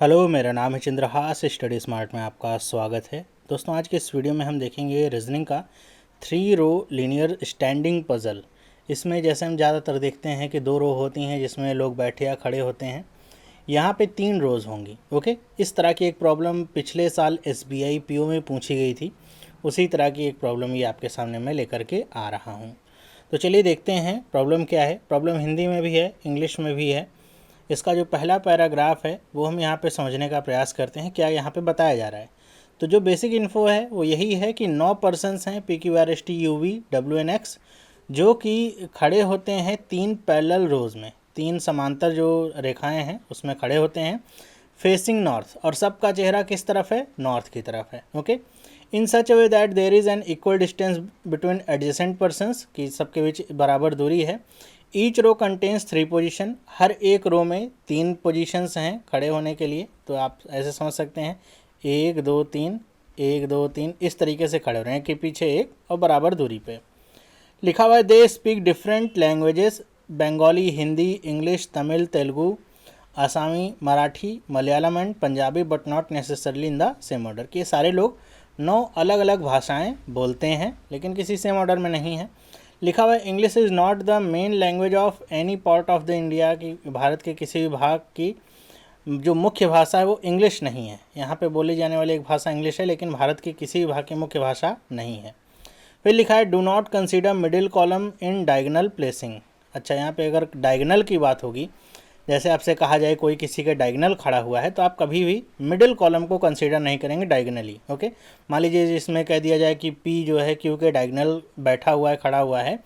Hello, मेरा नाम है चंद्रहास। स्टडी स्मार्ट में आपका स्वागत है। दोस्तों, आज के इस वीडियो में हम देखेंगे रीजनिंग का 3 रो लीनियर स्टैंडिंग पज़ल। इसमें जैसे हम ज़्यादातर देखते हैं कि 2 रो होती हैं जिसमें लोग बैठे या खड़े होते हैं। यहाँ पे 3 रोज़ होंगी। ओके, इस तरह की एक प्रॉब्लम पिछले साल SBI PO में पूछी गई थी। उसी तरह की एक प्रॉब्लम ये आपके सामने मैं लेकर के आ रहा हूँ। तो चलिए देखते हैं प्रॉब्लम क्या है। प्रॉब्लम हिंदी में भी है, इंग्लिश में भी है। इसका जो पहला पैराग्राफ है वो हम यहाँ पे समझने का प्रयास करते हैं क्या यहाँ पे बताया जा रहा है। तो जो बेसिक इन्फो है वो यही है कि 9 पर्सन्स हैं PQRSTUVWNX जो कि खड़े होते हैं 3 पैरेलल रोज़ में, 3 समांतर जो रेखाएं हैं उसमें खड़े होते हैं फेसिंग नॉर्थ, और सबका चेहरा किस तरफ है? नॉर्थ की तरफ है। Okay, in such way that there is an equal distance between adjacent persons, कि सबके बीच बराबर दूरी है। ईच रो कंटेन्स 3 पोजीशन, हर एक रो में 3 पोजीशंस हैं खड़े होने के लिए। तो आप ऐसे समझ सकते हैं 1 2 3 1 2 3 इस तरीके से खड़े हो रहे हैं कि पीछे एक और बराबर दूरी पे। लिखा हुआ है they speak different languages, Bengali, Hindi, English, Tamil, Telugu, Assamese, Marathi, Malayalam and Punjabi, but not necessarily in the same order. कि ये सारे लोग 9 अलग अलग भाषाएं बोलते हैं लेकिन किसी सेम ऑर्डर में नहीं है। लिखा हुआ है English is not the main language of any part of the India, की भारत के किसी भी भाग की जो मुख्य भाषा है वो इंग्लिश नहीं है। यहाँ पे बोली जाने वाली एक भाषा इंग्लिश है लेकिन भारत की किसी भी भाग की मुख्य भाषा नहीं है। फिर लिखा है do not consider middle column in diagonal placing. अच्छा, यहाँ पे अगर डायगनल की बात होगी, जैसे आपसे कहा जाए कोई किसी के डायगनल खड़ा हुआ है, तो आप कभी भी मिडिल कॉलम को कंसीडर नहीं करेंगे डायगनली। ओके, मान लीजिए इसमें कह दिया जाए कि P जो है Q के डायगनल बैठा हुआ है, खड़ा हुआ है,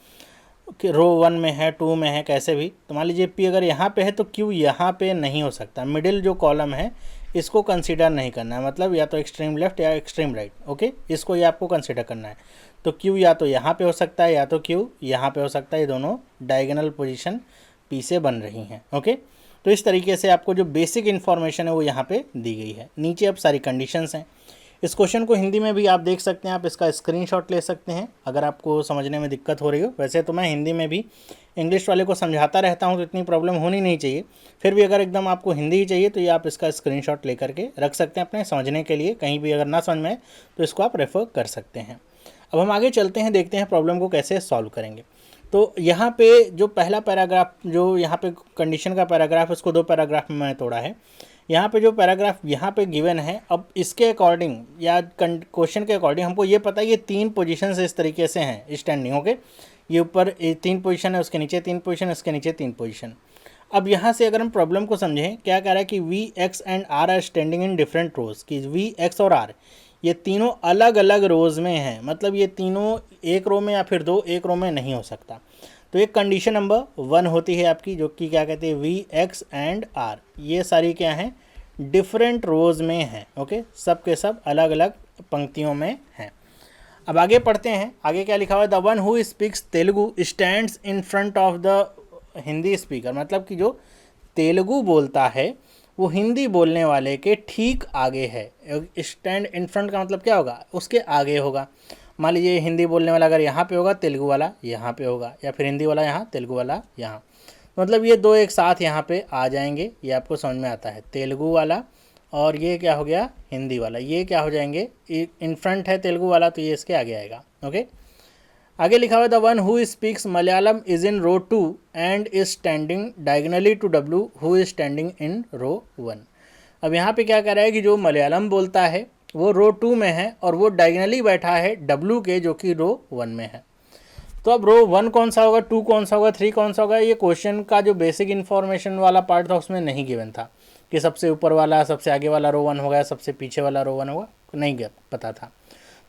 कि रो 1 में है, 2 में है, कैसे भी। तो मान लीजिए P अगर यहाँ पे है तो Q यहाँ पे नहीं हो सकता। मिडिल जो कॉलम है इसको कंसीडर नहीं करना है, मतलब या तो एक्सट्रीम लेफ्ट या एक्सट्रीम राइट। ओके, इसको ये आपको कंसीडर करना है। तो Q या तो यहाँ पे हो सकता है या तो Q यहाँ पे हो सकता है। ये दोनों डायगनल पोजीशन P से बन रही हैं। ओके, तो इस तरीके से आपको जो बेसिक इन्फॉर्मेशन है वो यहाँ पे दी गई है। नीचे अब सारी कंडीशंस हैं। इस क्वेश्चन को हिंदी में भी आप देख सकते हैं, आप इसका स्क्रीनशॉट ले सकते हैं अगर आपको समझने में दिक्कत हो रही हो। वैसे तो मैं हिंदी में भी इंग्लिश वाले को समझाता रहता हूँ तो इतनी प्रॉब्लम होनी नहीं चाहिए। फिर भी अगर एकदम आपको हिंदी ही चाहिए तो ये आप इसका स्क्रीनशॉट ले करके रख सकते हैं अपने समझने के लिए। कहीं भी अगर ना समझ में आए तो इसको आप रेफ़र कर सकते हैं। अब हम आगे चलते हैं, देखते हैं प्रॉब्लम को कैसे सॉल्व करेंगे। तो यहाँ पे जो पहला पैराग्राफ, जो यहाँ पे कंडीशन का पैराग्राफ, उसको 2 पैराग्राफ में मैंने तोड़ा है। यहाँ पे जो पैराग्राफ यहाँ पे गिवन है, अब इसके अकॉर्डिंग या क्वेश्चन के अकॉर्डिंग हमको ये पता है ये 3 पोजीशन इस तरीके से हैं स्टैंडिंग। ओके, ये ऊपर 3 पोजीशन है, उसके नीचे 3 पोजीशन, उसके नीचे 3 पोजीशन। अब यहाँ से अगर हम प्रॉब्लम को समझें, क्या कह रहा है कि VX and R are standing in different rows, कि VX और R ये तीनों अलग अलग रोज़ में हैं, मतलब ये तीनों एक रो में या फिर 2 एक रो में नहीं हो सकता। तो एक कंडीशन नंबर 1 होती है आपकी, जो कि क्या कहते हैं VX एंड R, ये सारी क्या हैं? डिफरेंट रोज़ में हैं। ओके, सब के सब अलग अलग पंक्तियों में हैं। अब आगे पढ़ते हैं, आगे क्या लिखा हुआ है? The one who speaks Telugu stands in front of the Hindi speaker, मतलब कि जो तेलुगु बोलता है वो हिंदी बोलने वाले के ठीक आगे है। स्टैंड इन फ्रंट का मतलब क्या होगा? उसके आगे होगा। मान लीजिए हिंदी बोलने वाला अगर यहाँ पे होगा, तेलुगु वाला यहाँ पे होगा, या फिर हिंदी वाला यहाँ, तेलुगु वाला यहाँ। मतलब ये 2 एक साथ यहाँ पे आ जाएंगे, ये आपको समझ में आता है। तेलुगु वाला और ये क्या हो गया? हिंदी वाला, ये क्या हो जाएंगे? इन फ्रंट है तेलुगु वाला तो ये इसके आगे आएगा। ओके, आगे लिखा हुआ है the one who speaks Malayalam is in row 2 and is standing diagonally to W who is standing in row 1। अब यहाँ पे क्या कह रहा है कि जो मलयालम बोलता है वो रो 2 में है और वो डायगनली बैठा है W के, जो कि रो 1 में है। तो अब रो 1 कौन सा होगा, 2 कौन सा होगा, 3 कौन सा होगा? ये क्वेश्चन का जो बेसिक इन्फॉर्मेशन वाला पार्ट था उसमें नहीं गिवन था कि सबसे ऊपर वाला, सबसे आगे वाला रो 1 होगा, सबसे पीछे वाला रो 1 होगा, नहीं पता था।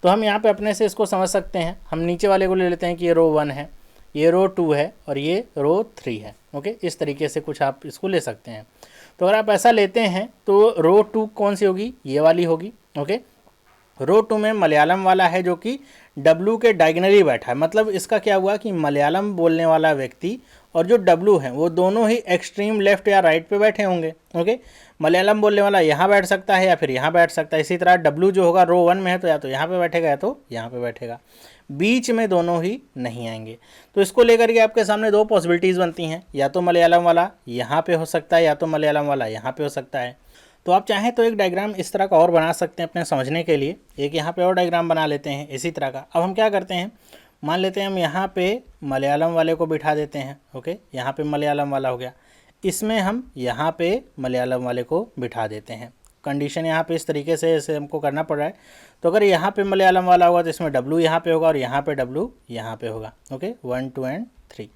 तो हम यहाँ पे अपने से इसको समझ सकते हैं। हम नीचे वाले को ले लेते हैं कि ये रो 1 है, ये रो 2 है और ये रो 3 है। ओके, इस तरीके से कुछ आप इसको ले सकते हैं। तो अगर आप ऐसा लेते हैं तो रो 2 कौन सी होगी? ये वाली होगी। ओके, रो 2 में मलयालम वाला है जो कि W के डायगनली बैठा है। मतलब इसका क्या हुआ कि मलयालम बोलने वाला व्यक्ति और जो W है वो दोनों ही एक्सट्रीम लेफ्ट या राइट पे बैठे होंगे। ओके, मलयालम बोलने वाला यहाँ बैठ सकता है या फिर यहाँ बैठ सकता है। इसी तरह W जो होगा रो 1 में है तो या तो यहाँ पे बैठेगा या तो यहाँ पे बैठेगा, बीच में दोनों ही नहीं आएंगे। तो इसको लेकर के आपके सामने 2 पॉसिबिलिटीज़ बनती हैं, या तो मलयालम वाला यहाँ पे हो सकता है या तो मलयालम वाला यहाँ पे हो सकता है। तो आप चाहें तो एक डायग्राम इस तरह का और बना सकते हैं अपने समझने के लिए। एक यहाँ पे और डायग्राम बना लेते हैं इसी तरह का। अब हम क्या करते हैं, मान लेते हैं हम यहाँ पे मलयालम वाले को बिठा देते हैं। ओके, यहाँ पे मलयालम वाला हो गया, इसमें हम यहाँ पे मलयालम वाले को बिठा देते हैं। कंडीशन यहाँ पे इस तरीके से ऐसे हमको करना पड़ रहा है। तो अगर यहाँ पे मलयालम वाला होगा तो इसमें W यहाँ पे होगा और यहाँ पे W यहाँ पे होगा। Okay, 1 2 and 3।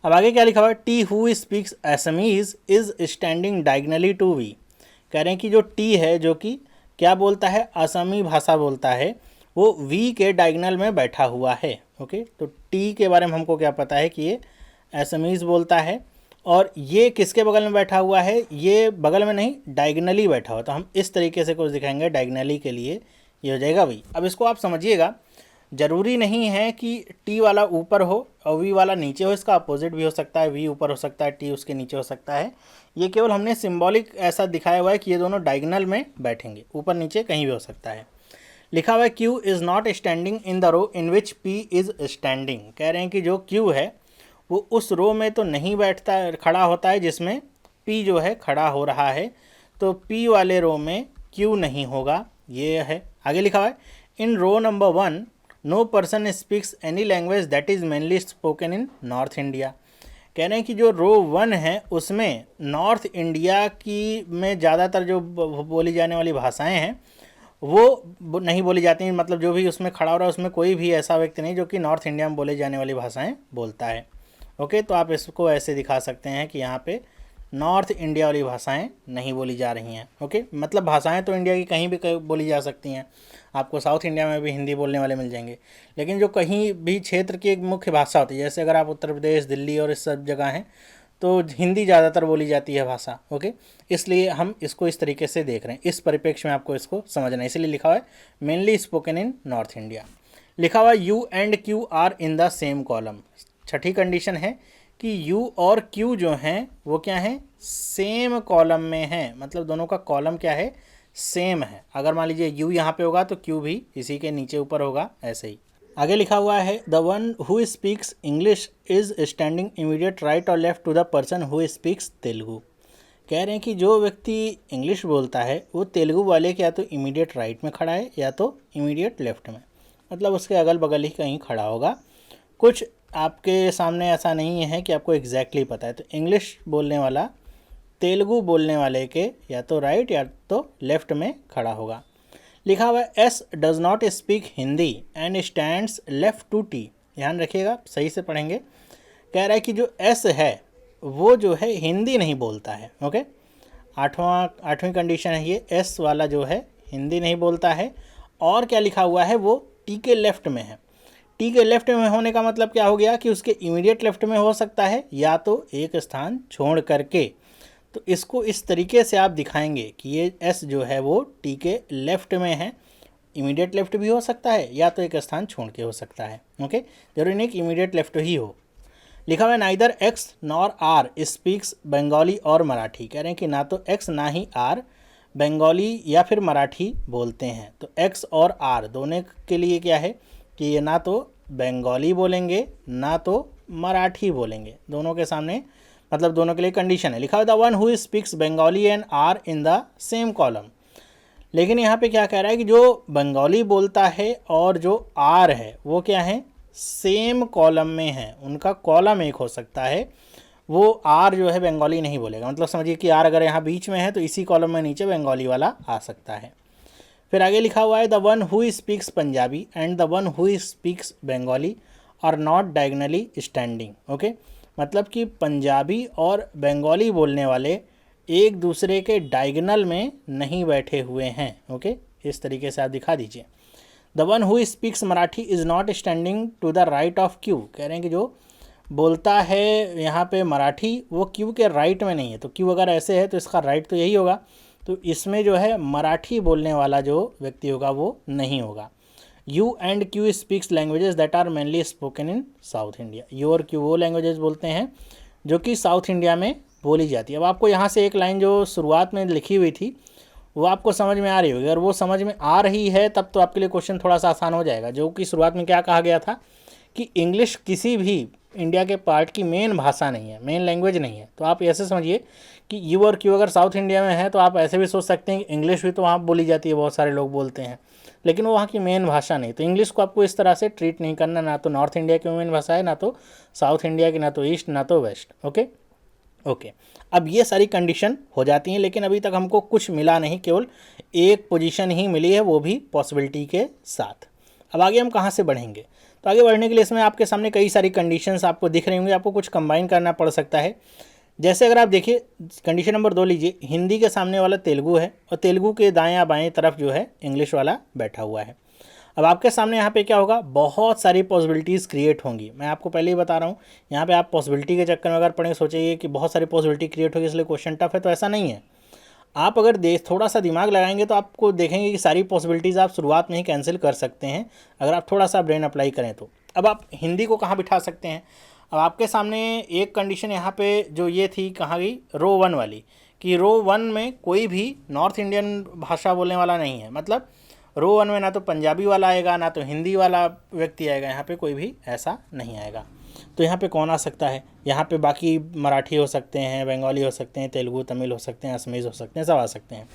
अब आगे क्या लिखा हुआ है, T who speaks Assamese is standing diagonally to V. कह रहे हैं कि जो टी है, जो कि क्या बोलता है, असमी भाषा बोलता है, वो वी के डायगनल में बैठा हुआ है। ओके, तो टी के बारे में हमको क्या पता है कि ये असमीज बोलता है, और ये किसके बगल में बैठा हुआ है, ये बगल में नहीं, डायगनली बैठा हुआ। तो हम इस तरीके से कुछ दिखाएंगे, डायगनली के लिए ये हो जाएगा वी। अब इसको आप समझिएगा, ज़रूरी नहीं है कि टी वाला ऊपर हो और वी वाला नीचे हो, इसका अपोजिट भी हो सकता है, वी ऊपर हो सकता है, टी उसके नीचे हो सकता है। ये केवल हमने सिंबॉलिक ऐसा दिखाया हुआ है कि ये दोनों डायगनल में बैठेंगे, ऊपर नीचे कहीं भी हो सकता है। लिखा हुआ है Q is not standing in the row in which P is standing. कह रहे हैं कि जो क्यू है वो उस रो में तो नहीं बैठता, खड़ा होता है जिसमें पी जो है खड़ा हो रहा है। तो पी वाले रो में क्यू नहीं होगा, ये है। आगे लिखा हुआ है in row number 1 no person speaks any language that is mainly spoken in north India. कह रहे हैं कि जो रो 1 है उसमें नॉर्थ इंडिया की में ज़्यादातर जो बोली जाने वाली भाषाएं हैं वो नहीं बोली जाती हैं। मतलब जो भी उसमें खड़ा हो रहा है उसमें कोई भी ऐसा व्यक्ति नहीं जो कि नॉर्थ इंडिया में बोले जाने वाली भाषाएं बोलता है। ओके, तो आप इसको ऐसे दिखा सकते हैं कि यहाँ पे नॉर्थ इंडिया वाली भाषाएं नहीं बोली जा रही हैं। ओके, मतलब भाषाएं तो इंडिया की कहीं भी बोली जा सकती हैं, आपको साउथ इंडिया में भी हिंदी बोलने वाले मिल जाएंगे, लेकिन जो कहीं भी क्षेत्र की एक मुख्य भाषा होती है, जैसे अगर आप उत्तर प्रदेश, दिल्ली और इस सब जगह हैं तो हिंदी ज़्यादातर बोली जाती है भाषा। ओके, इसलिए हम इसको इस तरीके से देख रहे हैं, इस परिप्रेक्ष्य में आपको इसको समझना है, इसलिए लिखा हुआ है mainly spoken in north India. लिखा हुआ U and Q are in the same column. छठी कंडीशन है कि यू और क्यू जो हैं वो क्या हैं, सेम कॉलम में हैं, मतलब दोनों का कॉलम क्या है, सेम है। अगर मान लीजिए यू यहाँ पे होगा तो क्यू भी इसी के नीचे ऊपर होगा, ऐसे ही। आगे लिखा हुआ है the one who speaks English is standing immediate right और left to the person who speaks Telugu. कह रहे हैं कि जो व्यक्ति इंग्लिश बोलता है वो तेलुगु वाले के या तो इमीडिएट राइट में खड़ा है या तो इमीडिएट लेफ्ट में, मतलब उसके अगल बगल ही कहीं खड़ा होगा। कुछ आपके सामने ऐसा नहीं है कि आपको एग्जैक्टली पता है। तो इंग्लिश बोलने वाला तेलुगु बोलने वाले के या तो राइट या तो लेफ्ट में खड़ा होगा। लिखा हुआ है S does not speak Hindi and stands left to T. ध्यान रखिएगा, सही से पढ़ेंगे। कह रहा है कि जो एस है वो जो है हिंदी नहीं बोलता है। ओके, आठवीं कंडीशन है ये, एस वाला जो है हिंदी नहीं बोलता है। और क्या लिखा हुआ है, वो टी के लेफ्ट में है। टी के लेफ्ट में होने का मतलब क्या हो गया कि उसके इमीडिएट लेफ्ट में हो सकता है या तो एक स्थान छोड़ करके। तो इसको इस तरीके से आप दिखाएंगे कि ये एस जो है वो टी के लेफ्ट में है, इमीडिएट लेफ्ट भी हो सकता है या तो एक स्थान छोड़ के हो सकता है। ओके, जरूरी नहीं कि इमीडिएट लेफ्ट ही हो। लिखा हुआ है neither X nor R speaks Bengali और मराठी। कह रहे हैं कि ना तो एक्स ना ही आर बंगाली या फिर मराठी बोलते हैं। तो एक्स और आर दोनों के लिए क्या है कि ये ना तो बंगाली बोलेंगे ना तो मराठी बोलेंगे, दोनों के सामने, मतलब दोनों के लिए कंडीशन है। लिखा हुआ the one who speaks Bengali and R in the same column. लेकिन यहाँ पे क्या कह रहा है कि जो बंगाली बोलता है और जो आर है वो क्या है, सेम कॉलम में है, उनका कॉलम एक हो सकता है। वो आर जो है बंगाली नहीं बोलेगा, मतलब समझिए कि आर अगर यहाँ बीच में है तो इसी कॉलम में नीचे बंगाली वाला आ सकता है। फिर आगे लिखा हुआ है the one who speaks Punjabi and the one who speaks Bengali are not diagonally standing. Okay, मतलब कि पंजाबी और बंगाली बोलने वाले एक दूसरे के डायगनल में नहीं बैठे हुए हैं। ओके, इस तरीके से आप दिखा दीजिए। The one who speaks Marathi is not standing to the right of Q. कह रहे हैं कि जो बोलता है यहाँ पे मराठी वो क्यू के राइट में नहीं है। तो क्यू अगर ऐसे है तो इसका राइट तो यही होगा, तो इसमें जो है मराठी बोलने वाला जो व्यक्ति होगा वो नहीं होगा। U and Q speaks languages that are mainly spoken in south India. U और क्यू वो लैंग्वेजेस बोलते हैं जो कि साउथ इंडिया में बोली जाती है। अब आपको यहाँ से एक लाइन जो शुरुआत में लिखी हुई थी वो आपको समझ में आ रही होगी, अगर वो समझ में आ रही है तब तो आपके लिए क्वेश्चन थोड़ा सा आसान हो जाएगा। जो कि शुरुआत में क्या कहा गया था कि इंग्लिश किसी भी इंडिया के पार्ट की मेन भाषा नहीं है, मेन लैंग्वेज नहीं है। तो आप ऐसे समझिए कि यू और क्यू अगर साउथ इंडिया में है तो आप ऐसे भी सोच सकते हैं कि इंग्लिश भी तो वहाँ बोली जाती है, बहुत सारे लोग बोलते हैं, लेकिन वो वहाँ की मेन भाषा नहीं। तो इंग्लिश को आपको इस तरह से ट्रीट नहीं करना, ना तो नॉर्थ इंडिया की मेन भाषा है, ना तो साउथ इंडिया की, ना तो ईस्ट, ना तो वेस्ट। ओके ओके, अब ये सारी कंडीशन हो जाती हैं, लेकिन अभी तक हमको कुछ मिला नहीं, केवल एक पोजीशन ही मिली है, वो भी पॉसिबिलिटी के साथ। अब आगे हम कहाँ से बढ़ेंगे? तो आगे बढ़ने के लिए इसमें आपके सामने कई सारी कंडीशंस आपको दिख रही होंगी, आपको कुछ कंबाइन करना पड़ सकता है। जैसे अगर आप देखिए कंडीशन नंबर 2 लीजिए, हिंदी के सामने वाला तेलुगु है और तेलुगु के दाएं बाएं तरफ जो है इंग्लिश वाला बैठा हुआ है। अब आपके सामने यहाँ पे क्या होगा, बहुत सारी पॉसिबिलिटीज़ क्रिएट होंगी। मैं आपको पहले ही बता रहा हूँ, यहाँ पे आप पॉसिबिलिटी के चक्कर में अगर पढ़ें सोचिए कि बहुत सारी पॉसिबिलिटी क्रिएट होगी इसलिए क्वेश्चन टफ है, तो ऐसा नहीं है। आप अगर थोड़ा सा दिमाग लगाएंगे तो आपको देखेंगे कि सारी पॉसिबिलिटीज़ आप शुरुआत में ही कैंसिल कर सकते हैं अगर आप थोड़ा सा ब्रेन अप्लाई करें तो। अब आप हिंदी को कहाँ बिठा सकते हैं? अब आपके सामने एक कंडीशन यहाँ पे जो ये थी, कहाँ गई, रो 1 वाली, कि रो 1 में कोई भी नॉर्थ इंडियन भाषा बोलने वाला नहीं है। मतलब रो 1 में ना तो पंजाबी वाला आएगा, ना तो हिंदी वाला व्यक्ति आएगा, यहाँ पे कोई भी ऐसा नहीं आएगा। तो यहाँ पे कौन आ सकता है? यहाँ पे बाकी मराठी हो सकते हैं, बंगाली हो सकते हैं, तेलुगु तमिल हो सकते हैं, असमीज़ हो सकते हैं, सब आ सकते हैं।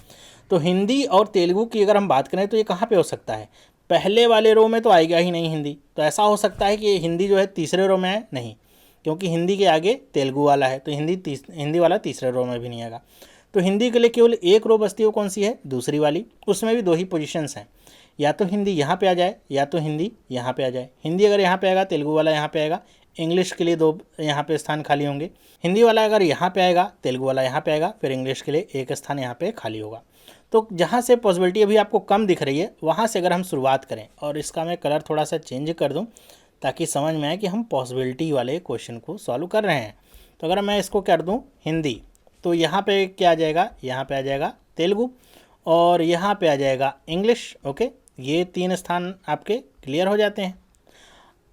तो हिंदी और तेलुगु की अगर हम बात करें तो ये कहाँ पे हो सकता है? पहले वाले रो में तो आएगा ही नहीं हिंदी। तो ऐसा हो सकता है कि हिंदी जो है तीसरे रो में है, नहीं, क्योंकि हिंदी के आगे तेलुगु वाला है, तो हिंदी वाला तीसरे रो में भी नहीं आएगा। तो हिंदी के लिए केवल एक रो बचती है, कौन सी है? दूसरी वाली। उसमें भी 2 ही पोजीशंस हैं, या तो हिंदी यहाँ पे आ जाए या तो हिंदी यहाँ पे आ जाए। हिंदी अगर यहाँ पे आएगा, तेलुगु वाला यहाँ पे आएगा, इंग्लिश के लिए 2 यहाँ पे स्थान खाली होंगे। हिंदी वाला अगर यहाँ पे आएगा, तेलुगु वाला यहाँ पे आएगा, फिर इंग्लिश के लिए एक स्थान यहाँ पे खाली होगा। तो जहाँ से पॉसिबिलिटी अभी आपको कम दिख रही है वहाँ से अगर हम शुरुआत करें, और इसका मैं कलर थोड़ा सा चेंज कर दूँ ताकि समझ में आए कि हम पॉसिबिलिटी वाले क्वेश्चन को सॉल्व कर रहे हैं। तो अगर मैं इसको कर दूँ हिंदी, तो यहाँ पे क्या आ जाएगा? यहाँ पे आ जाएगा तेलुगु और यहाँ पे आ जाएगा इंग्लिश। ओके, ये 3 स्थान आपके क्लियर हो जाते हैं।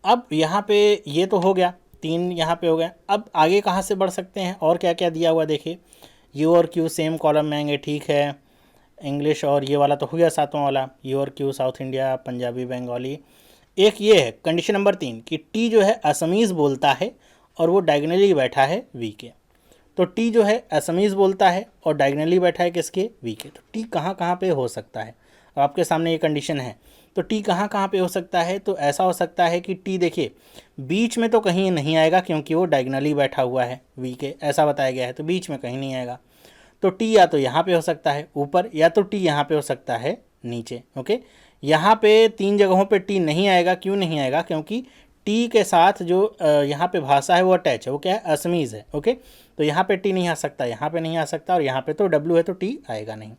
अब यहाँ पे ये तो हो गया, 3 यहाँ पे हो गया। अब आगे कहाँ से बढ़ सकते हैं और क्या क्या दिया हुआ देखिए, यू और क्यू सेम कॉलम में आएंगे, ठीक है। इंग्लिश और ये वाला तो हो गया 7वां वाला, यू और Q south India, Punjabi, Bengali. एक ये है कंडीशन नंबर 3 कि टी जो है असमीज़ बोलता है और वो डायगनली बैठा है वी के। तो टी जो है असमीज़ बोलता है और डायगनली बैठा है किसके? वी के। तो टी कहाँ कहाँ पे हो सकता है? अब आपके सामने ये कंडीशन है, तो टी कहाँ कहाँ पे हो सकता है? तो ऐसा हो सकता है कि टी देखिए बीच में तो कहीं नहीं आएगा क्योंकि वो डायगनली बैठा हुआ है वी के, ऐसा बताया गया है, तो बीच में कहीं नहीं आएगा। तो टी या तो यहाँ पे हो सकता है ऊपर, या तो टी यहाँ पे हो सकता है नीचे। ओके, यहाँ पे 3 जगहों पे टी नहीं आएगा। क्यों नहीं आएगा? क्योंकि टी के साथ जो यहाँ पे भाषा है वो अटैच है, वो क्या है? असमीज़ है। ओके, तो यहाँ पे टी नहीं आ सकता, यहाँ पे नहीं आ सकता, और यहाँ पे तो डब्ल्यू है तो टी आएगा नहीं।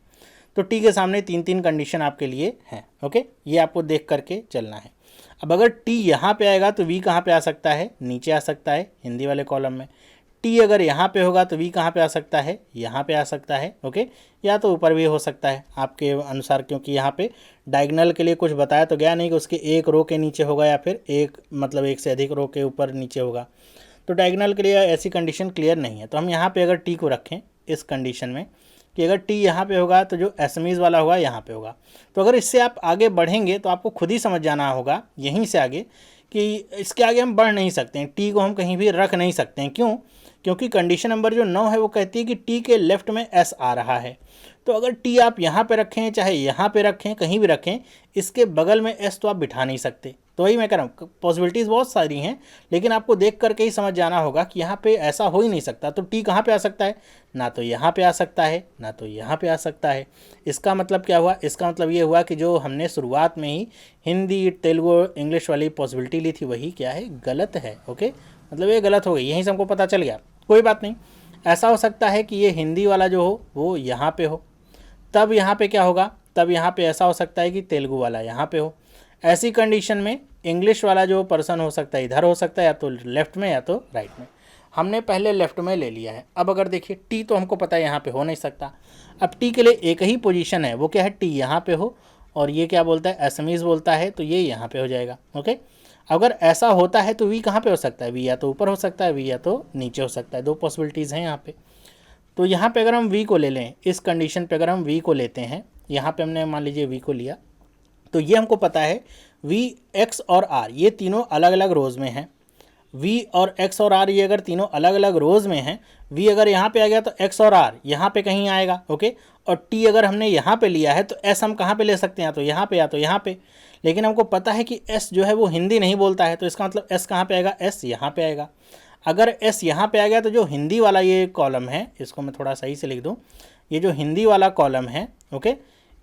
तो टी के सामने 3 कंडीशन आपके लिए हैं। ओके, ये आपको देख करके चलना है। अब अगर टी यहाँ पे आएगा तो वी कहाँ पे आ सकता है? नीचे आ सकता है, हिंदी वाले कॉलम में। टी अगर यहाँ पे होगा तो वी कहाँ पे आ सकता है? यहाँ पे आ सकता है। ओके, या तो ऊपर भी हो सकता है आपके अनुसार, क्योंकि यहाँ पे डायगोनल के लिए कुछ बताया तो गया नहीं कि उसके एक रो के नीचे होगा या फिर एक से अधिक रो के ऊपर नीचे होगा। तो डायगोनल के लिए ऐसी कंडीशन क्लियर नहीं है। तो हम यहाँ पे अगर टी को रखें इस कंडीशन में कि अगर टी यहाँ पे होगा तो जो असमीज़ वाला होगा यहाँ पे होगा। तो अगर इससे आप आगे बढ़ेंगे तो आपको खुद ही समझ जाना होगा यहीं से आगे कि इसके आगे हम बढ़ नहीं सकते हैं, टी को हम कहीं भी रख नहीं सकते हैं। क्यों? क्योंकि कंडीशन नंबर जो 9 है वो कहती है कि टी के लेफ्ट में एस आ रहा है। तो अगर टी आप यहाँ पे रखें चाहे यहाँ पे रखें, कहीं भी रखें, इसके बगल में एस तो आप बिठा नहीं सकते। तो वही मैं कह रहा हूँ, पॉसिबिलिटीज़ बहुत सारी हैं, लेकिन आपको देख करके ही समझ जाना होगा कि यहाँ पे ऐसा हो ही नहीं सकता। तो टी कहाँ पे आ सकता है? ना तो यहाँ पे आ सकता है, ना तो यहाँ पे आ सकता है। इसका मतलब क्या हुआ? इसका मतलब ये हुआ कि जो हमने शुरुआत में ही हिंदी, तेलुगु, इंग्लिश वाली पॉसिबिलिटी ली थी वही क्या है? गलत है। ओके, मतलब ये गलत हो गई, यहीं से हमको पता चल गया। कोई बात नहीं, ऐसा हो सकता है कि ये हिंदी वाला जो हो वो यहाँ पे हो, तब यहाँ पे क्या होगा? तब यहाँ पे ऐसा हो सकता है कि तेलुगु वाला यहाँ पे हो। ऐसी कंडीशन में इंग्लिश वाला जो पर्सन हो सकता है इधर हो सकता है, या तो लेफ़्ट में या तो राइट में। हमने पहले लेफ़्ट में ले लिया है। अब अगर देखिए टी तो हमको पता है यहाँ पे हो नहीं सकता। अब टी के लिए एक ही पोजीशन है, वो क्या है? टी यहाँ पे हो, और ये क्या बोलता है? असमीज़ बोलता है, तो ये यहाँ पे हो जाएगा। ओके, अगर ऐसा होता है तो वी कहाँ पे हो सकता है? वी या तो ऊपर हो सकता है, वी या तो नीचे हो सकता है। 2 पॉसिबिलिटीज़ हैं यहाँ पे। तो यहाँ पे अगर हम वी को ले लें, इस कंडीशन पे अगर हम वी को लेते हैं, यहाँ पे हमने मान लीजिए वी को लिया, तो ये हमको पता है वी, एक्स और आर ये तीनों अलग अलग रोज़ में हैं। वी और एक्स और आर ये अगर तीनों अलग अलग रोज़ में हैं, वी अगर यहाँ पे आ गया तो एक्स और आर यहाँ पे कहीं आएगा, ओके। और टी अगर हमने यहाँ पे लिया है तो एस हम कहाँ पे ले सकते हैं, या तो यहाँ पे या तो यहाँ पे। लेकिन हमको पता है कि एस जो है वो हिंदी नहीं बोलता है, तो इसका मतलब एस कहाँ पे आएगा, एस यहाँ पे आएगा। अगर एस यहाँ पे आ गया तो जो हिंदी वाला ये कॉलम है, इसको मैं थोड़ा सही से लिख दूँ, ये जो हिंदी वाला कॉलम है, ओके,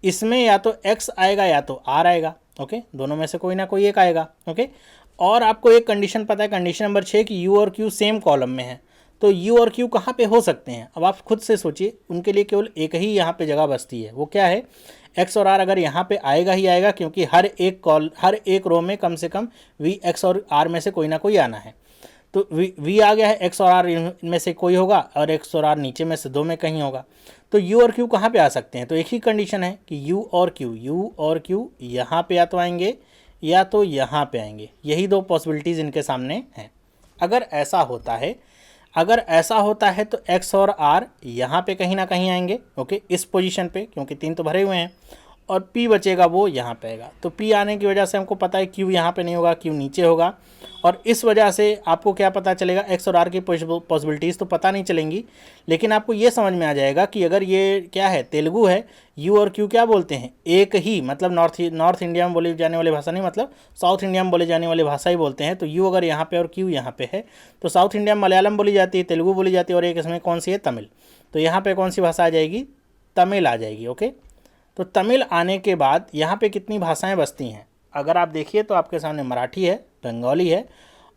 इसमें या तो एक्स आएगा या तो आर आएगा, ओके, दोनों में से कोई ना कोई एक आएगा, ओके। और आपको एक कंडीशन पता है, कंडीशन नंबर 6 कि यू और क्यू सेम कॉलम में है, तो यू और क्यू कहाँ पे हो सकते हैं। अब आप खुद से सोचिए, उनके लिए केवल एक ही यहाँ पे जगह बचती है, वो क्या है, एक्स और आर अगर यहाँ पे आएगा ही आएगा, क्योंकि हर एक रो में कम से कम वी एक्स और आर में से कोई ना कोई आना है। तो वी आ गया है, एक्स और आर इनमें से कोई होगा, और एक्स और आर नीचे में से दो में कहीं होगा। तो यू और क्यू कहाँ पे आ सकते हैं, तो एक ही कंडीशन है कि यू और क्यू यहाँ पे या तो आएंगे या तो यहाँ पे आएंगे, यही दो पॉसिबिलिटीज़ इनके सामने हैं। अगर ऐसा होता है तो एक्स और आर यहाँ पे कहीं ना कहीं आएंगे, ओके, इस पोजीशन पे, क्योंकि तीन तो भरे हुए हैं, और पी बचेगा वो यहाँ पे आएगा। तो पी आने की वजह से हमको पता है क्यू यहाँ पे नहीं होगा, क्यू नीचे होगा, और इस वजह से आपको क्या पता चलेगा, एक्स और आर की पॉसिबिलिटीज़ तो पता नहीं चलेंगी, लेकिन आपको ये समझ में आ जाएगा कि अगर ये क्या है, तेलुगु है, यू और क्यू क्या बोलते हैं, एक ही, मतलब नॉर्थ इंडिया में बोली जाने वाली भाषा नहीं, मतलब साउथ इंडिया में बोली जाने वाली भाषा ही बोलते हैं। तो यू अगर यहाँ पे और क्यू यहाँ पे है, तो साउथ इंडिया में मलयालम बोली जाती है, तेलुगु बोली जाती है, और एक इसमें कौन सी है, तमिल। तो यहाँ पे कौन सी भाषा आ जाएगी, तमिल आ जाएगी, ओके। तो तमिल आने के बाद यहाँ पे कितनी भाषाएं बसती हैं, अगर आप देखिए तो आपके सामने मराठी है, बंगाली है,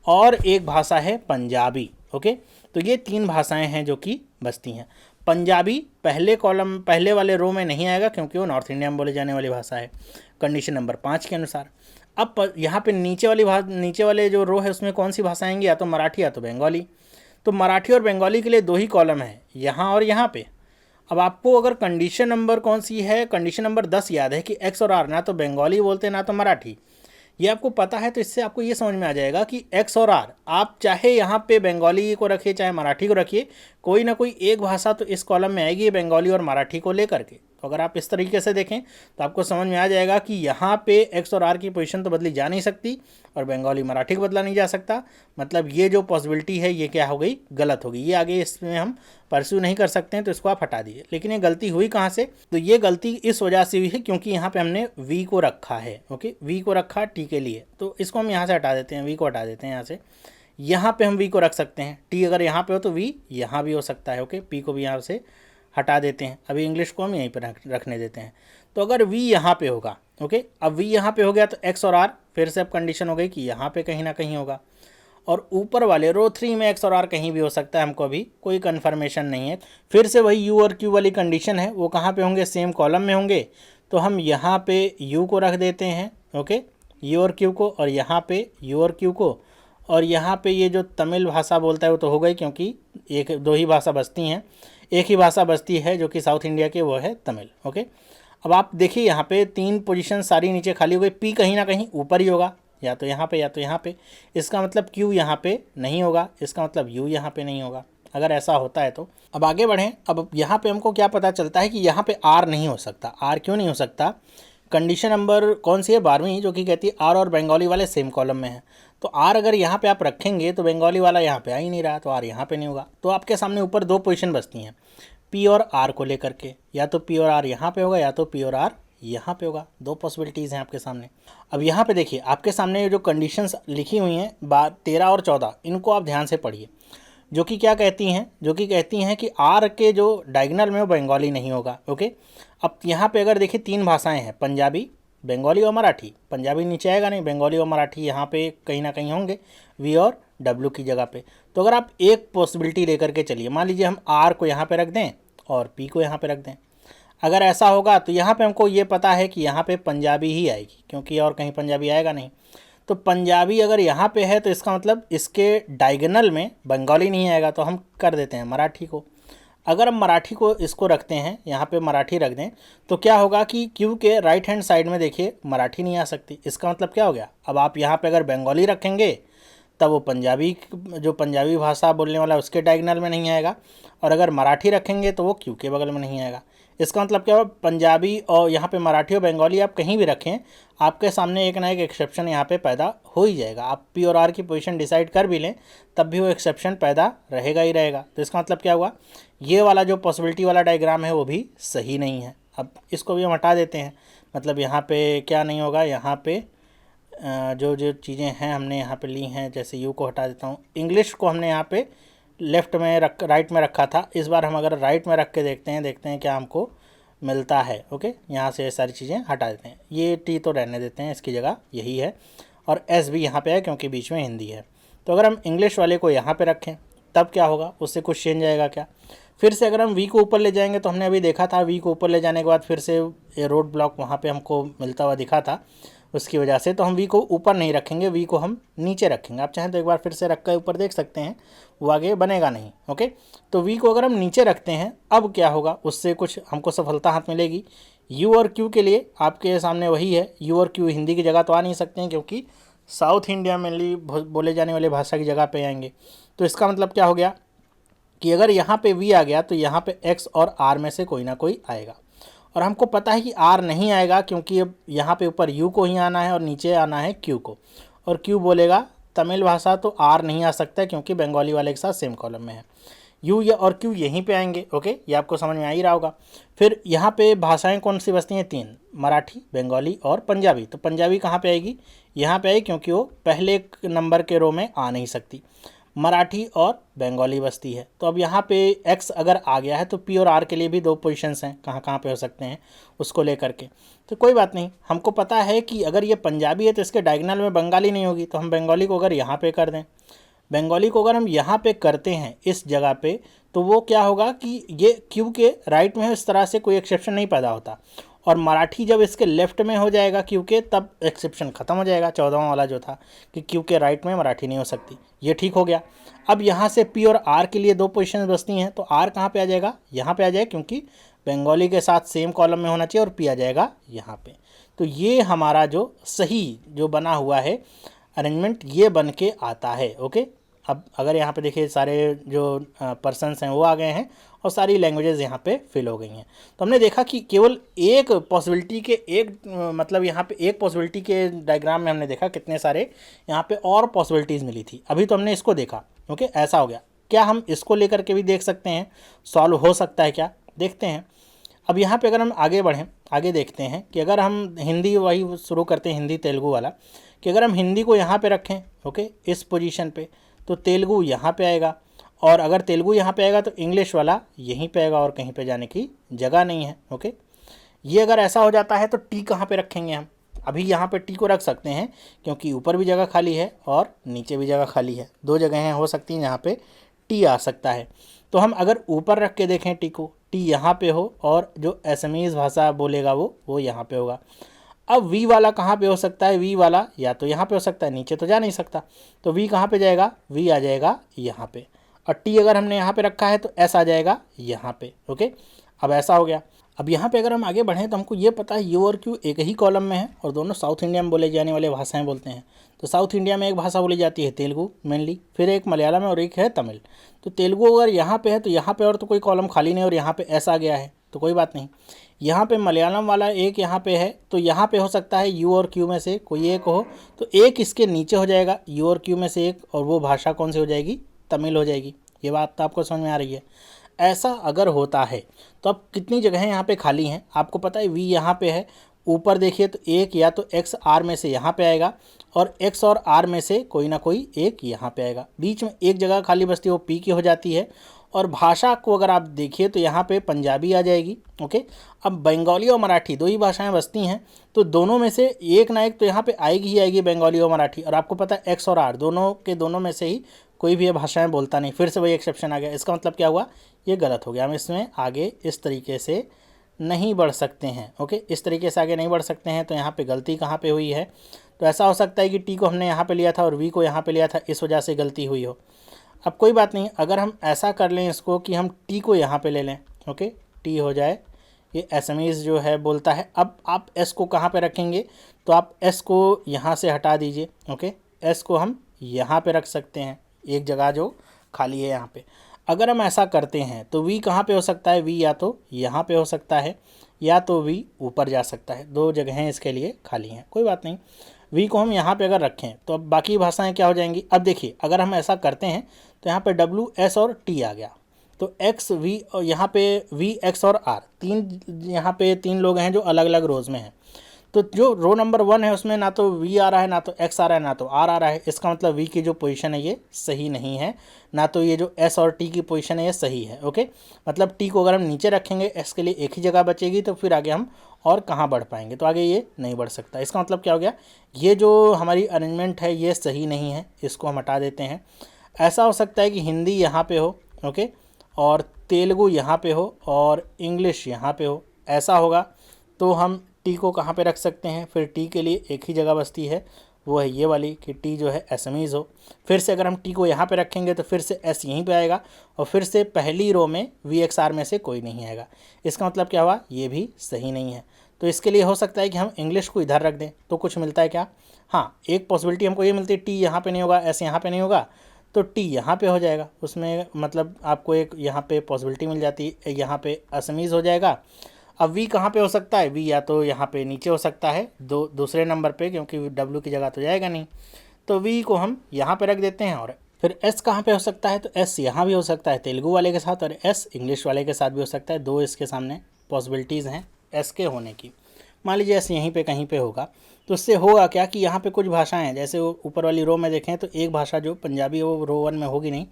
और एक भाषा है पंजाबी, ओके। तो ये तीन भाषाएं हैं जो कि बसती हैं। पंजाबी पहले वाले रो में नहीं आएगा, क्योंकि वो नॉर्थ इंडिया में बोले जाने वाली भाषा है, कंडीशन नंबर 5 के अनुसार। अब यहाँ पे नीचे वाले जो रो है उसमें कौन सी भाषा आएंगी, या तो मराठी या तो बंगाली। तो मराठी और बंगाली के लिए दो ही कॉलम है, यहाँ और यहाँ पे। अब आपको अगर कंडीशन नंबर कौन सी है, कंडीशन नंबर 10 याद है कि एक्स और आर ना तो बंगाली बोलते हैं ना तो मराठी, ये आपको पता है। तो इससे आपको ये समझ में आ जाएगा कि एक्स और आर, आप चाहे यहाँ पे बंगाली को रखिए चाहे मराठी को रखिए, कोई ना कोई एक भाषा तो इस कॉलम में आएगी बंगाली और मराठी को लेकर के। तो अगर आप इस तरीके से देखें तो आपको समझ में आ जाएगा कि यहाँ पे एक्स और आर की पोजीशन तो बदली जा नहीं सकती, और बंगाली मराठी को बदला नहीं जा सकता। मतलब ये जो पॉसिबिलिटी है ये क्या हो गई, गलत हो गई, ये आगे इसमें हम परस्यू नहीं कर सकते हैं, तो इसको आप हटा दीजिए। लेकिन ये गलती हुई कहाँ से, तो ये गलती इस वजह से हुई है क्योंकि यहाँ पे हमने वी को रखा है, ओके, वी को रखा टी के लिए, तो इसको हम यहाँ से हटा देते हैं, वी को हटा देते हैं यहाँ से। यहाँ पे हम वी को रख सकते हैं, टी अगर यहाँ पे हो तो वी यहाँ भी हो सकता है, ओके, पी को भी यहाँ से हटा देते हैं। अभी इंग्लिश को हम यहीं पर रखने देते हैं। तो अगर वी यहाँ पे होगा, ओके, अब वी यहाँ पे हो गया तो एक्स और आर फिर से अब कंडीशन हो गई कि यहाँ पे कहीं ना कहीं होगा, और ऊपर वाले रो 3 में एक्स और आर कहीं भी हो सकता है, हमको अभी कोई कन्फर्मेशन नहीं है। फिर से वही यू और क्यू वाली कंडीशन है, वो कहाँ पे होंगे, सेम कॉलम में होंगे। तो हम यहाँ पे यू को रख देते हैं, ओके, यू और क्यू को, और यहाँ पे यू और क्यू को, और यहाँ पे ये जो तमिल भाषा बोलता है वो तो हो गई, क्योंकि दो ही भाषा बचती हैं, एक ही भाषा बचती है जो कि साउथ इंडिया की, वो है तमिल, ओके। अब आप देखिए यहाँ पे 3 पोजीशन सारी नीचे खाली हो गई, पी कहीं ना कहीं ऊपर ही होगा, या तो यहाँ पे या तो यहाँ पे। इसका मतलब क्यू यहाँ पे नहीं होगा, इसका मतलब यू यहाँ पे नहीं होगा, अगर ऐसा होता है तो। अब आगे बढ़ें। अब यहाँ पे हमको क्या पता चलता है कि यहाँ पे आर नहीं हो सकता। आर क्यों नहीं हो सकता, कंडीशन नंबर कौन सी है, 12वीं, जो कि कहती है आर और बंगाली वाले सेम कॉलम में है। तो आर अगर यहाँ पे आप रखेंगे तो बंगाली वाला यहाँ पे आ ही नहीं रहा, तो आर यहाँ पे नहीं होगा। तो आपके सामने ऊपर 2 पोजीशन बचती हैं पी और आर को लेकर के, या तो पी और आर यहाँ पे होगा या तो पी और आर यहाँ पे होगा। 2 पॉसिबिलिटीज़ हैं आपके सामने। अब यहाँ पे देखिए आपके सामने जो कंडीशंस लिखी हुई हैं 13 और 14, इनको आप ध्यान से पढ़िए, जो कि क्या कहती हैं, जो कि कहती हैं कि आर के जो डायगोनल में वो बंगाली नहीं होगा, ओके। अब यहाँ पे अगर देखिए 3 भाषाएं हैं, पंजाबी, बंगाली और मराठी। पंजाबी नीचे आएगा नहीं, बंगाली और मराठी यहाँ पे कहीं ना कहीं होंगे वी और डब्ल्यू की जगह पे। तो अगर आप एक पॉसिबिलिटी लेकर के चलिए, मान लीजिए हम आर को यहाँ पे रख दें और पी को यहाँ पे रख दें, अगर ऐसा होगा तो यहाँ पे हमको ये पता है कि यहाँ पे पंजाबी ही आएगी, क्योंकि और कहीं पंजाबी आएगा नहीं। तो पंजाबी अगर यहाँ पे है तो इसका मतलब इसके डायगोनल में बंगाली नहीं आएगा, तो हम कर देते हैं मराठी को। अगर हम मराठी को इसको रखते हैं, यहाँ पे मराठी रख दें, तो क्या होगा कि क्यू के राइट हैंड साइड में देखिए मराठी नहीं आ सकती। इसका मतलब क्या हो गया, अब आप यहाँ पे अगर बंगाली रखेंगे तब वो पंजाबी, जो पंजाबी भाषा बोलने वाला उसके डायगोनल में नहीं आएगा, और अगर मराठी रखेंगे तो वो क्यू के बगल में नहीं आएगा। इसका मतलब क्या हुआ, पंजाबी और यहाँ पे मराठी और बंगाली आप कहीं भी रखें, आपके सामने एक ना एक एक्सेप्शन यहाँ पे पैदा हो ही जाएगा। आप पी और आर की पोजीशन डिसाइड कर भी लें तब भी वो एक्सेप्शन पैदा रहेगा ही रहेगा। तो इसका मतलब क्या हुआ, ये वाला जो पॉसिबिलिटी वाला डायग्राम है वो भी सही नहीं है। अब इसको भी हम हटा देते हैं, मतलब यहाँ पे क्या नहीं होगा, यहाँ पे जो जो चीज़ें हैं हमने यहाँ पे ली हैं, जैसे यू को हटा देता हूँ, इंग्लिश को हमने यहाँ पे लेफ़्ट में राइट में रखा था, इस बार हम अगर राइट में रख के देखते हैं क्या हमको मिलता है। ओके, यहाँ से ये सारी चीज़ें हटा देते हैं, ये टी तो रहने देते हैं, इसकी जगह यही है, और एस भी यहाँ पे है क्योंकि बीच में हिंदी है। तो अगर हम इंग्लिश वाले को यहाँ पे रखें तब क्या होगा, उससे कुछ चेंज आएगा क्या? फिर से अगर हम वी को ऊपर ले जाएंगे तो हमने अभी देखा था, वी को ऊपर ले जाने के बाद फिर से ये रोड ब्लॉक वहाँ पे हमको मिलता हुआ दिखा था, उसकी वजह से तो हम वी को ऊपर नहीं रखेंगे, वी को हम नीचे रखेंगे। आप चाहें तो एक बार फिर से रख कर ऊपर देख सकते हैं, वो आगे बनेगा नहीं। ओके, तो वी को अगर हम नीचे रखते हैं अब क्या होगा, उससे कुछ हमको सफलता हाथ मिलेगी। यू और क्यू के लिए आपके सामने वही है, यू और क्यू हिंदी की जगह तो आ नहीं सकते हैं क्योंकि साउथ इंडिया मेनली बोले जाने वाले भाषा की जगह पे आएंगे। तो इसका मतलब क्या हो गया कि अगर यहाँ पे वी आ गया तो यहाँ पे एक्स और आर में से कोई ना कोई आएगा, और हमको पता है कि आर नहीं आएगा क्योंकि अब यहाँ पे ऊपर यू को ही आना है और नीचे आना है क्यू को, और क्यू बोलेगा तमिल भाषा, तो आर नहीं आ सकता क्योंकि बंगाली वाले के साथ सेम कॉलम में है। यू या और क्यू यहीं पे आएंगे। ओके, ये आपको समझ में आ ही रहा होगा। फिर यहाँ पे भाषाएं कौन सी बसती हैं, 3, मराठी, बंगाली और पंजाबी। तो पंजाबी कहाँ पे आएगी, यहाँ पे आएगी क्योंकि वो पहले नंबर के रो में आ नहीं सकती। मराठी और बंगाली बस्ती है। तो अब यहाँ पे एक्स अगर आ गया है तो पी और आर के लिए भी 2 पोजीशंस हैं, कहाँ कहाँ पे हो सकते हैं उसको लेकर के। तो कोई बात नहीं, हमको पता है कि अगर ये पंजाबी है तो इसके डायगोनल में बंगाली नहीं होगी, तो हम बंगाली को अगर यहाँ पे कर दें, बंगाली को अगर हम यहाँ पे करते हैं इस जगह पे, तो वो क्या होगा कि ये क्यू के राइट में है, इस तरह से कोई एक्सेप्शन नहीं पैदा होता, और मराठी जब इसके लेफ्ट में हो जाएगा क्यू के, तब एक्सेप्शन ख़त्म हो जाएगा 14वां वाला जो था कि क्यू के राइट में मराठी नहीं हो सकती। ये ठीक हो गया। अब यहाँ से पी और आर के लिए 2 पोजीशन बचती हैं, तो आर कहाँ पे आ जाएगा, यहाँ पे आ जाएगा क्योंकि बंगाली के साथ सेम कॉलम में होना चाहिए, और पी आ जाएगा यहाँ पे। तो ये हमारा जो सही जो बना हुआ है अरेंजमेंट ये बन के आता है। ओके, अब अगर यहाँ पे देखिए सारे जो पर्सन्स हैं वो आ गए हैं और सारी लैंग्वेजेस यहाँ पे फिल हो गई हैं। तो हमने देखा कि केवल एक पॉसिबिलिटी के मतलब यहाँ पे एक पॉसिबिलिटी के डायग्राम में हमने देखा कितने सारे यहाँ पे और पॉसिबिलिटीज़ मिली थी। अभी तो हमने इसको देखा। ओके, ऐसा हो गया। क्या हम इसको लेकर के भी देख सकते हैं, सॉल्व हो सकता है क्या, देखते हैं। अब यहाँ पे अगर हम आगे बढ़ें, आगे देखते हैं कि अगर हम हिंदी वही शुरू करते हैं, हिंदी तेलुगु वाला, कि अगर हम हिंदी को यहाँ पे रखें, ओके, इस पोजीशन पे, तो तेलुगु यहाँ पे आएगा, और अगर तेलुगु यहाँ पे आएगा तो इंग्लिश वाला यहीं पे आएगा और कहीं पे जाने की जगह नहीं है। ओके, ये अगर ऐसा हो जाता है तो टी कहाँ पे रखेंगे हम, अभी यहाँ पे टी को रख सकते हैं क्योंकि ऊपर भी जगह खाली है और नीचे भी जगह खाली है, 2 जगहें हो सकती हैं जहाँ पे टी आ सकता है। तो हम अगर ऊपर रख के देखें टी को, टी यहाँ पे हो और जो असमीज़ भाषा बोलेगा वो यहाँ पे होगा। अब वी वाला कहाँ पे हो सकता है, वी वाला या तो यहाँ पे हो सकता है, नीचे तो जा नहीं सकता, तो वी कहाँ पे जाएगा, वी आ जाएगा यहाँ पे, और टी अगर हमने यहाँ पे रखा है तो एस आ जाएगा यहाँ पे। ओके, अब ऐसा हो गया। अब यहाँ पे अगर हम आगे बढ़ें तो हमको ये पता है यू और क्यू एक ही कॉलम में है और दोनों साउथ इंडिया में बोले जाने वाले भाषाएं बोलते हैं। तो साउथ इंडिया में एक भाषा बोली जाती है तेलुगु मेनली, फिर एक मलयालम है और एक है तमिल। तो तेलुगु अगर यहाँ पे है तो यहाँ पे और तो कोई कॉलम खाली नहीं, और यहाँ पे एस आ गया है तो कोई बात नहीं। यहाँ पे मलयालम वाला एक यहाँ पे है, तो यहाँ पे हो सकता है यू और क्यू में से कोई एक हो, तो एक इसके नीचे हो जाएगा यू और क्यू में से एक, और वो भाषा कौन सी हो जाएगी, तमिल हो जाएगी। ये बात तो आपको समझ में आ रही है। ऐसा अगर होता है तो अब कितनी जगहें यहाँ पे खाली हैं, आपको पता है वी यहाँ पे है, ऊपर देखिए तो एक या तो एक्स आर में से यहाँ पे आएगा और एक्स और आर में से कोई ना कोई एक यहाँ पे आएगा, बीच में एक जगह खाली बचती है वो पी की हो जाती है। और भाषा को अगर आप देखिए तो यहाँ पे पंजाबी आ जाएगी। ओके, अब बंगाली और मराठी 2 ही भाषाएं बसती हैं, तो दोनों में से एक ना एक तो यहाँ पे आएगी ही आएगी, बंगाली और मराठी। और आपको पता है एक्स और आर दोनों में से ही कोई भी ये भाषाएं बोलता नहीं, फिर से वही एक्सेप्शन आ गया। इसका मतलब क्या हुआ, ये गलत हो गया, हम इसमें आगे इस तरीके से नहीं बढ़ सकते हैं। ओके, इस तरीके से आगे नहीं बढ़ सकते हैं। तो यहाँ पे गलती कहाँ पे हुई है, तो ऐसा हो सकता है कि टी को हमने यहाँ पे लिया था और वी को यहाँ पे लिया था, इस वजह से गलती हुई हो। अब कोई बात नहीं, अगर हम ऐसा कर लें इसको कि हम टी को यहाँ पे ले लें, ओके, टी हो जाए, ये असमीज़ जो है बोलता है। अब आप एस को कहाँ पे रखेंगे, तो आप एस को यहाँ से हटा दीजिए। ओके, एस को हम यहाँ पे रख सकते हैं, एक जगह जो खाली है यहाँ पे। अगर हम ऐसा करते हैं तो वी कहाँ पे हो सकता है, वी या तो यहाँ पे हो सकता है या तो वी ऊपर जा सकता है। दो जगहें इसके लिए खाली हैं, कोई बात नहीं। वी को हम यहाँ पे अगर रखें तो अब बाकी भाषाएं क्या हो जाएंगी। अब देखिए अगर हम ऐसा करते हैं तो यहाँ पे डब्ल्यू एस और टी आ गया, तो एक्स वी और यहाँ पे वी एक्स और आर, तीन यहाँ पे तीन लोग हैं जो अलग अलग रोज़ में हैं। तो जो रो नंबर 1 है उसमें ना तो वी आ रहा है, ना तो एक्स आ रहा है, ना तो आर आ रहा है। इसका मतलब वी की जो पोजीशन है ये सही नहीं है, ना तो ये जो एस और टी की पोजीशन है ये सही है। ओके, मतलब टी को अगर हम नीचे रखेंगे एस के लिए एक ही जगह बचेगी, तो फिर आगे हम और कहाँ बढ़ पाएंगे, तो आगे ये नहीं बढ़ सकता। इसका मतलब क्या हो गया, ये जो हमारी अरेंजमेंट है ये सही नहीं है, इसको हम हटा देते हैं। ऐसा हो सकता है कि हिंदी यहाँ पे हो, ओके, और तेलुगु यहाँ पे हो और इंग्लिश यहाँ पे हो, ऐसा होगा तो हम टी को कहाँ पे रख सकते हैं। फिर टी के लिए एक ही जगह बचती है, वो है ये वाली कि टी जो है एसएमईज हो। फिर से अगर हम टी को यहाँ पे रखेंगे तो फिर से एस यहीं पे आएगा और फिर से पहली रो में वी एक्स आर में से कोई नहीं आएगा। इसका मतलब क्या हुआ, ये भी सही नहीं है। तो इसके लिए हो सकता है कि हम इंग्लिश को इधर रख दें, तो कुछ मिलता है क्या, हाँ एक पॉसिबिलिटी हमको ये मिलती है, टी यहाँ पे नहीं होगा, एस यहाँ पे नहीं होगा, तो टी यहाँ पे हो जाएगा। उसमें मतलब आपको एक यहाँ पे पॉसिबिलिटी मिल जाती है, यहाँ पे एसएमईज हो जाएगा। अब वी कहाँ पे हो सकता है, वी या तो यहाँ पे नीचे हो सकता है दूसरे नंबर पे, क्योंकि डब्ल्यू की जगह तो जाएगा नहीं, तो वी को हम यहाँ पे रख देते हैं। और फिर एस कहाँ पे हो सकता है, तो एस यहाँ भी हो सकता है तेलुगु वाले के साथ, और एस इंग्लिश वाले के साथ भी हो सकता है। दो इसके सामने पॉसिबिलिटीज़ हैं एस के होने की। मान लीजिए एस यहीं पे कहीं पे होगा, तो इससे होगा क्या कि यहाँ पे कुछ भाषाएं हैं, जैसे ऊपर वाली रो में देखें तो एक भाषा जो पंजाबी है वो रो 1 में होगी नहीं,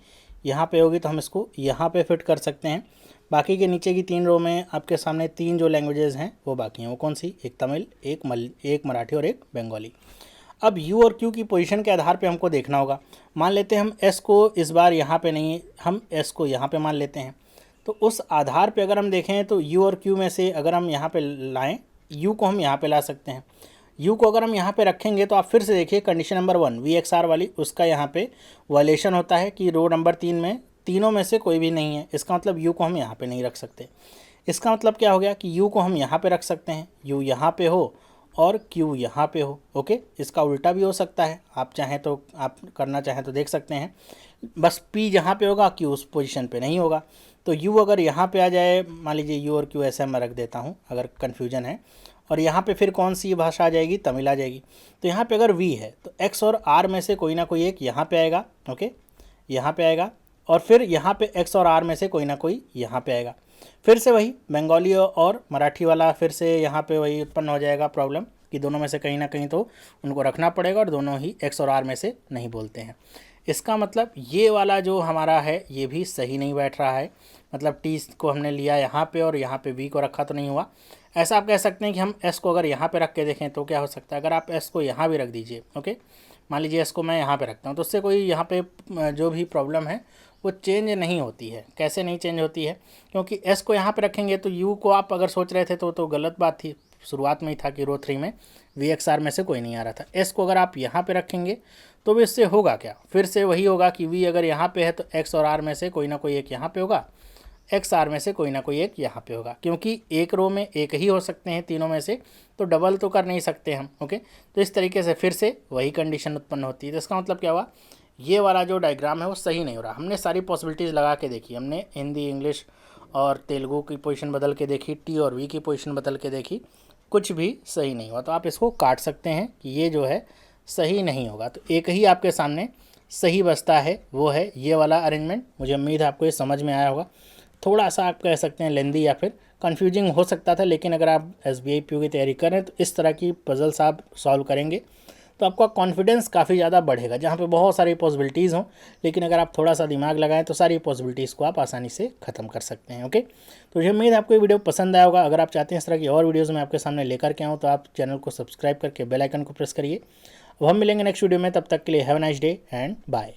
यहाँ पे होगी, तो हम इसको यहाँ पे फिट कर सकते हैं। बाकी के नीचे की 3 रो में आपके सामने 3 जो लैंग्वेजेस हैं वो बाकी हैं, वो कौन सी, एक तमिल, एक मराठी और एक बंगाली। अब यू और क्यू की पोजीशन के आधार पे हमको देखना होगा। मान लेते हैं हम एस को इस बार यहाँ पे नहीं, हम एस को यहाँ पे मान लेते हैं। तो उस आधार पे अगर हम देखें तो यू और क्यू में से अगर हम यहाँ पे लाएँ, यू को हम यहाँ पे ला सकते हैं। यू को अगर हम यहाँ पे रखेंगे तो आप फिर से देखिए condition number 1 V X R वाली, उसका यहाँ पे वायलेशन होता है कि रो नंबर 3 में तीनों में से कोई भी नहीं है। इसका मतलब यू को हम यहाँ पे नहीं रख सकते। इसका मतलब क्या हो गया कि यू को हम यहाँ पे रख सकते हैं, यू यहाँ पे हो और क्यू यहाँ पे हो। ओके, इसका उल्टा भी हो सकता है, आप चाहें तो आप करना चाहें तो देख सकते हैं। बस पी जहाँ पे होगा क्यू उस पोजीशन पे नहीं होगा। तो यू अगर यहाँ पे आ जाए, मान लीजिए यू और क्यू ऐसे मैं रख देता हूँ अगर कन्फ्यूजन है, और यहाँ पे फिर कौन सी भाषा आ जाएगी, तमिल आ जाएगी। तो यहाँ पे अगर वी है तो एक्स और आर में से कोई ना कोई एक यहाँ पे आएगा। ओके, यहाँ पे आएगा, और फिर यहाँ पे एक्स और आर में से कोई ना कोई यहाँ पे आएगा। फिर से वही बंगाली और मराठी वाला, फिर से यहाँ पे वही उत्पन्न हो जाएगा प्रॉब्लम कि दोनों में से कहीं ना कहीं तो उनको रखना पड़ेगा, और दोनों ही एक्स और आर में से नहीं बोलते हैं। इसका मतलब ये वाला जो हमारा है ये भी सही नहीं बैठ रहा है। मतलब टी को हमने लिया यहाँ पे और यहाँ पे वी को रखा तो नहीं हुआ। ऐसा आप कह सकते हैं कि हम एस को अगर यहाँ पे रख के देखें तो क्या हो सकता है, अगर आप एस को यहाँ भी रख दीजिए। ओके, मान लीजिए एस को मैं यहाँ पे रखता हूँ, तो उससे कोई यहाँ पे जो भी प्रॉब्लम है वो चेंज नहीं होती है। कैसे नहीं चेंज होती है, क्योंकि एस को यहाँ पे रखेंगे तो यू को आप अगर सोच रहे थे तो गलत बात थी। शुरुआत में ही था कि रो 3 में वी एक्स आर में से कोई नहीं आ रहा था। एस को अगर आप यहाँ पे रखेंगे तो भी इससे होगा क्या, फिर से वही होगा कि वी अगर यहाँ पे है तो एक्स और आर में से कोई ना कोई एक यहाँ पे होगा, एक्स आर में से कोई ना कोई एक यहाँ पे होगा। क्योंकि एक रो में एक ही हो सकते हैं तीनों में से, तो डबल तो कर नहीं सकते हम। ओके, तो इस तरीके से फिर से वही कंडीशन उत्पन्न होती है। तो इसका मतलब क्या हुआ, ये वाला जो डायग्राम है वो सही नहीं हो रहा। हमने सारी पॉसिबिलिटीज़ लगा के देखी, हमने हिंदी, इंग्लिश और तेलुगु की पोजीशन बदल के देखी, टी और वी की पोजीशन बदल के देखी, कुछ भी सही नहीं हुआ। तो आप इसको काट सकते हैं कि ये जो है सही नहीं होगा। तो एक ही आपके सामने सही बचता है, वो है ये वाला अरेंजमेंट। मुझे उम्मीद है आपको ये समझ में आया होगा। थोड़ा सा आप कह सकते हैं लेंदी या फिर कंफ्यूजिंग हो सकता था, लेकिन अगर आप SBI PO की तैयारी करें तो इस तरह की पजल्स आप सॉल्व करेंगे तो आपका कॉन्फिडेंस काफ़ी ज़्यादा बढ़ेगा। जहाँ पे बहुत सारी पॉसिबिलिटीज़ हों, लेकिन अगर आप थोड़ा सा दिमाग लगाएं तो सारी पॉसिबिलिटीज़ को आप आसानी से ख़त्म कर सकते हैं। ओके, तो मुझे उम्मीद है आपको ये वीडियो पसंद आया होगा। अगर आप चाहते हैं इस तरह की और वीडियोज़ मैं आपके सामने लेकर के आऊँ तो आप चैनल को सब्सक्राइब करके बेल आइकन को प्रेस करिए। अब हम मिलेंगे नेक्स्ट वीडियो में, तब तक के लिए have a nice day and bye.